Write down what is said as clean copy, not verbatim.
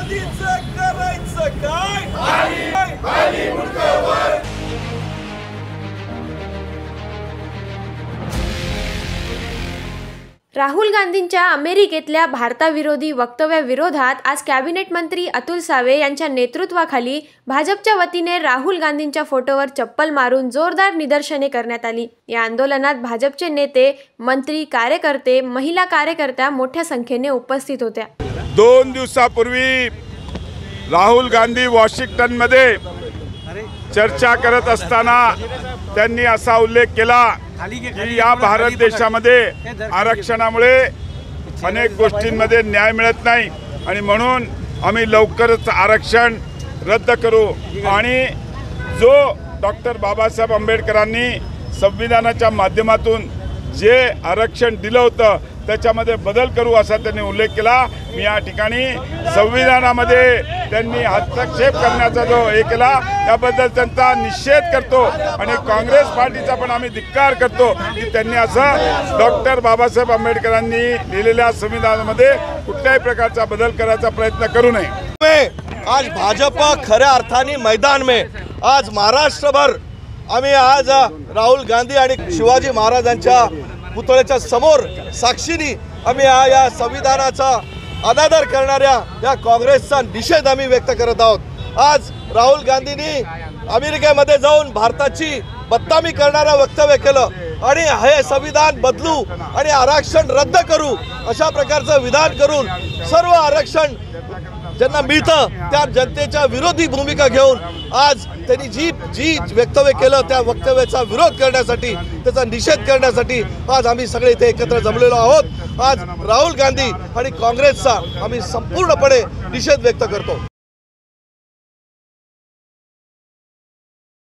गांधीचं करायचं काय? राहुल गांधींच्या अमेरिकेतल्या भारताविरोधी वक्तव्याविरोधात आज कॅबिनेट मंत्री अतुल सावे यांच्या नेतृत्वाखाली भाजपच्या वतीने राहुल गांधींच्या फोटोवर चप्पल मारून जोरदार निदर्शने करण्यात आली। या आंदोलनात भाजपचे नेते, मंत्री, कार्यकर्ते, महिला कार्यकर्त्या मोठ्या संख्येने उपस्थित होत्या। 2 दिवसापूर्वी राहुल गांधी वॉशिंग्टनमध्ये चर्चा करत असताना त्यांनी असा उल्लेख केला की या भारत देशामध्ये आरक्षणामुळे अनेक गोष्टींमध्ये न्याय मिळत नाही आणि म्हणून आम्ही लवकरच आरक्षण रद्द करू आणि जो डॉक्टर बाबासाहेब आंबेडकरांनी संविधानाच्या माध्यमातून जे आरक्षण दिलं होतं त्याच्यामध्ये बदल करू असा त्यांनी उल्लेख केला। मी या ठिकाणी संविधानामध्ये त्यांनी हस्तक्षेप करण्याचा जो हे केला त्याबद्दल त्यांचा निषेध करतो आणि काँग्रेस पार्टीचा पण आम्ही धिक्कार करतो की त्यांनी असं डॉक्टर बाबासाहेब आंबेडकरांनी लिहिलेल्या संविधानामध्ये कुठल्याही प्रकारचा बदल करायचा प्रयत्न करू नये। आज भाजपा खऱ्या अर्थाने मैदान में आज महाराष्ट्रभर आम्ही आज राहुल गांधी आणि शिवाजी महाराजांच्या पुतळ्याच्या समोर साक्षीने आम्ही या संविधानाचा अनादर करणाऱ्या या काँग्रेसचा निषेध आम्ही व्यक्त करत आहोत। आज राहुल गांधींनी अमेरिकेमध्ये जाऊन भारताची बदनामी करणारा वक्तव्य केलं आणि हे संविधान बदलू आणि आरक्षण रद्द करू अशा प्रकारचं विधान करून सर्व आरक्षण ज्यांना मिळतं त्या जनतेच्या विरोधी भूमिका घेऊन आज त्यांनी जी वक्तव्य केलं त्या वक्तव्याचा विरोध करण्यासाठी, त्याचा निषेध करण्यासाठी आज आम्ही सगळे इथे एकत्र जमलेलो आहोत। आज राहुल गांधी आणि काँग्रेसचा आम्ही संपूर्णपणे निषेध व्यक्त करतो।